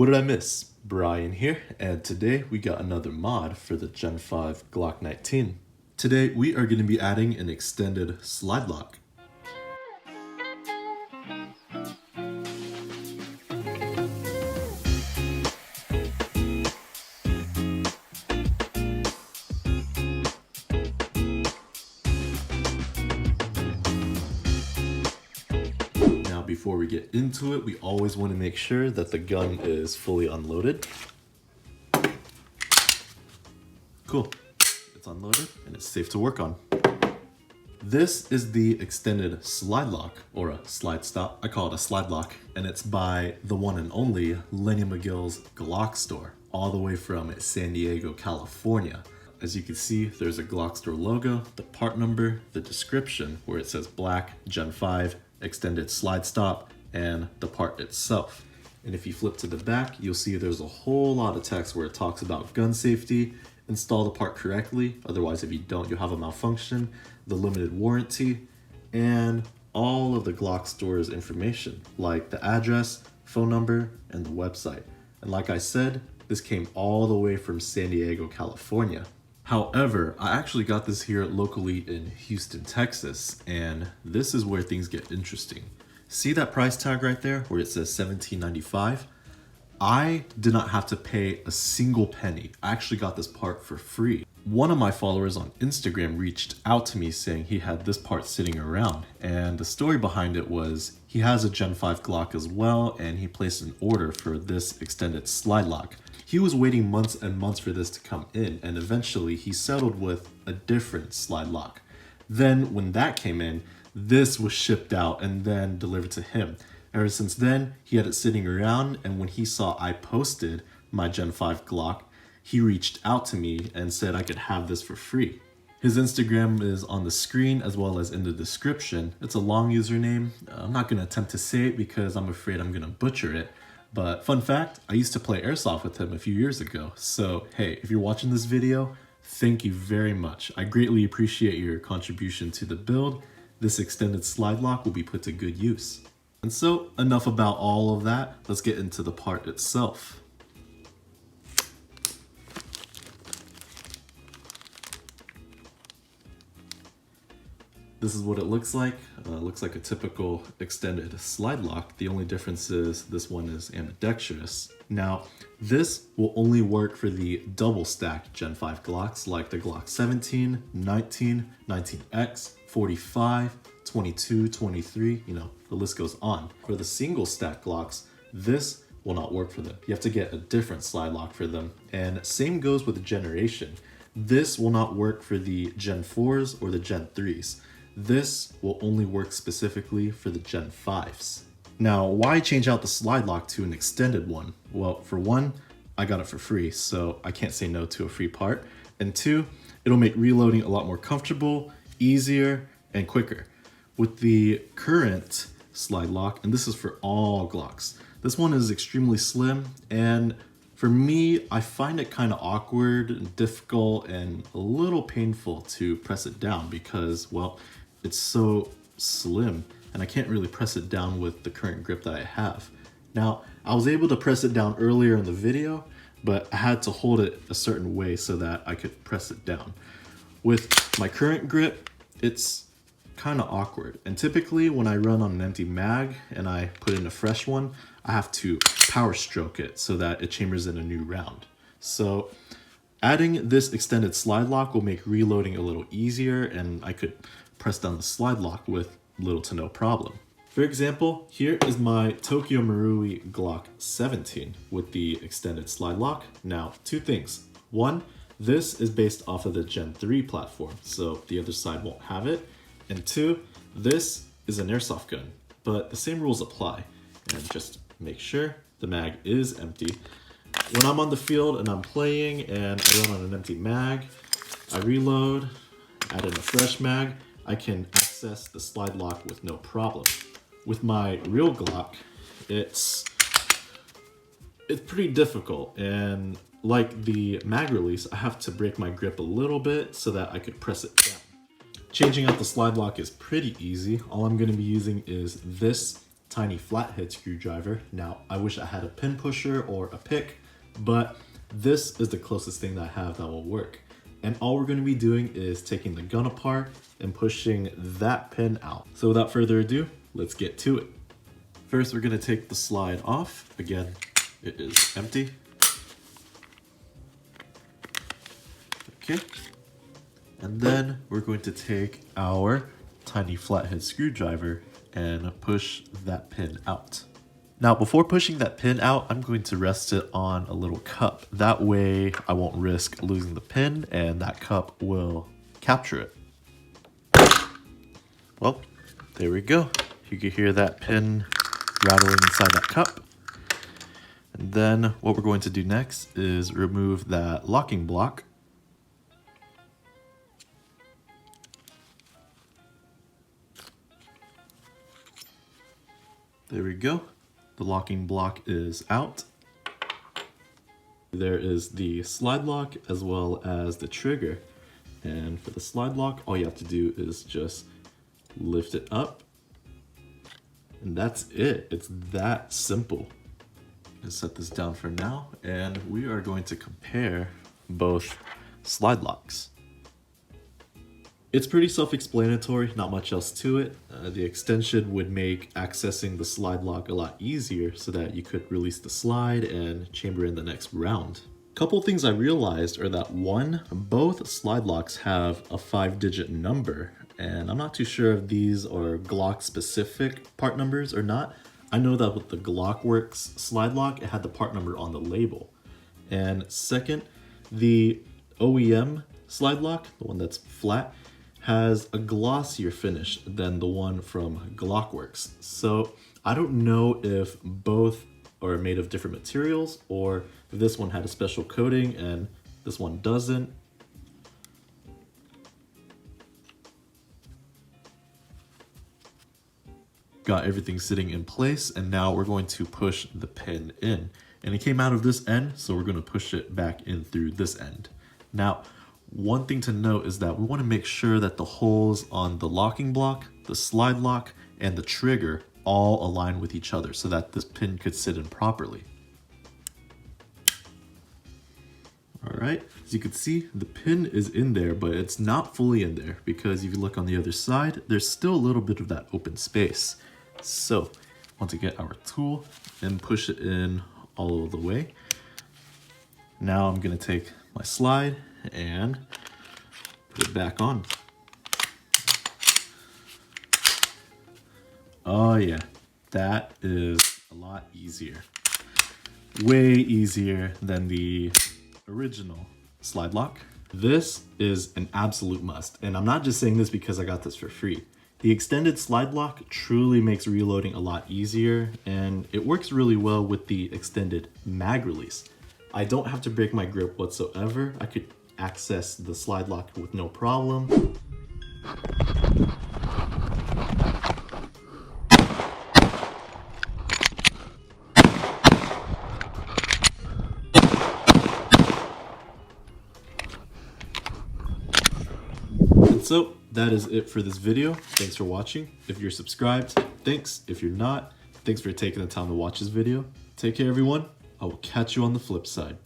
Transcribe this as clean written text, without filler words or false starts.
What did I miss? Brian here, and today we got another mod for the Gen 5 Glock 19. Today we are going to be adding an extended slide lock. Before we get into it, we always want to make sure that the gun is fully unloaded. Cool, it's unloaded and it's safe to work on. This is the extended slide lock, or a slide stop. I call it a slide lock, and it's by the one and only Lenny McGill's Glock store, all the way from San Diego, California. As you can see, there's a Glock store logo, the part number, the description where it says black, Gen 5, extended slide stop, and the part itself. And if you flip to the back, you'll see there's a whole lot of text where it talks about gun safety, install the part correctly, otherwise if you don't, you'll have a malfunction, the limited warranty, and all of the Glock store's information, like the address, phone number, and the website. And like I said, this came all the way from San Diego, California. However, I actually got this here locally in Houston, Texas, and this is where things get interesting. See that price tag right there where it says $17.95? I did not have to pay a single penny. I actually got this part for free. One of my followers on Instagram reached out to me saying he had this part sitting around, and the story behind it was he has a Gen 5 Glock as well, and he placed an order for this extended slide lock. He was waiting months and months for this to come in, and eventually he settled with a different slide lock. Then when that came in, this was shipped out and then delivered to him. Ever since then, he had it sitting around, and when he saw I posted my Gen 5 Glock, he reached out to me and said I could have this for free. His Instagram is on the screen as well as in the description. It's a long username. I'm not gonna attempt to say it because I'm afraid I'm gonna butcher it. But fun fact, I used to play airsoft with him a few years ago. So hey, if you're watching this video, thank you very much. I greatly appreciate your contribution to the build. This extended slide lock will be put to good use. And so enough about all of that. Let's get into the part itself. This is what it looks like. Looks like a typical extended slide lock. The only difference is this one is ambidextrous. Now, this will only work for the double stacked Gen 5 Glocks like the Glock 17, 19, 19X, 45, 22, 23, the list goes on. For the single stack Glocks, this will not work for them. You have to get a different slide lock for them. And same goes with the generation. This will not work for the Gen 4s or the Gen 3s. This will only work specifically for the Gen 5s. Now, why change out the slide lock to an extended one? Well, for one, I got it for free, so I can't say no to a free part. And two, it'll make reloading a lot more comfortable, easier, and quicker. With the current slide lock, and this is for all Glocks, this one is extremely slim, and for me, I find it kind of awkward and difficult and a little painful to press it down because, well, it's so slim and I can't really press it down with the current grip that I have. Now, I was able to press it down earlier in the video, but I had to hold it a certain way so that I could press it down. With my current grip, it's kind of awkward. And typically when I run on an empty mag and I put in a fresh one, I have to power stroke it so that it chambers in a new round. So adding this extended slide lock will make reloading a little easier, and I could press down the slide lock with little to no problem. For example, here is my Tokyo Marui Glock 17 with the extended slide lock. Now, two things. One, this is based off of the Gen 3 platform, so the other side won't have it. And two, this is an airsoft gun, but the same rules apply. And just make sure the mag is empty. When I'm on the field and I'm playing and I run on an empty mag, I reload, add in a fresh mag, I can access the slide lock with no problem. With my real Glock, it's pretty difficult, and like the mag release, I have to break my grip a little bit so that I could press it down. Changing out the slide lock is pretty easy. All I'm going to be using is this tiny flathead screwdriver. Now, I wish I had a pin pusher or a pick, but this is the closest thing that I have that will work. And all we're going to be doing is taking the gun apart and pushing that pin out. So without further ado, let's get to it. First, we're going to take the slide off. Again, it is empty. Okay. And then we're going to take our tiny flathead screwdriver and push that pin out. Now, before pushing that pin out, I'm going to rest it on a little cup. That way I won't risk losing the pin and that cup will capture it. Well, there we go. You can hear that pin rattling inside that cup. And then what we're going to do next is remove that locking block. There we go. The locking block is out. There is the slide lock as well as the trigger. And for the slide lock, all you have to do is just lift it up. And that's it. It's that simple. Let's set this down for now. And we are going to compare both slide locks. It's pretty self-explanatory, not much else to it. The extension would make accessing the slide lock a lot easier so that you could release the slide and chamber in the next round. Couple things I realized are that one, both slide locks have a 5-digit number, and I'm not too sure if these are Glock specific part numbers or not. I know that with the Glockworks slide lock, it had the part number on the label. And second, the OEM slide lock, the one that's flat, has a glossier finish than the one from Glockworks. So I don't know if both are made of different materials or if this one had a special coating and this one doesn't. Got everything sitting in place, and now we're going to push the pin in. And it came out of this end, so we're going to push it back in through this end. Now, one thing to note is that we want to make sure that the holes on the locking block, the slide lock, and the trigger all align with each other so that this pin could sit in properly. All right, as you can see, the pin is in there, but it's not fully in there because if you look on the other side, there's still a little bit of that open space. So I want to get our tool and push it in all of the way. Now I'm going to take my slide and put it back on. Oh yeah, that is a lot easier. Way easier than the original slide lock. This is an absolute must, and I'm not just saying this because I got this for free. The extended slide lock truly makes reloading a lot easier, and it works really well with the extended mag release. I don't have to break my grip whatsoever. I could access the slide lock with no problem. And so that is it for this video. Thanks for watching. If you're subscribed, thanks. If you're not, thanks for taking the time to watch this video. Take care, everyone. I will catch you on the flip side.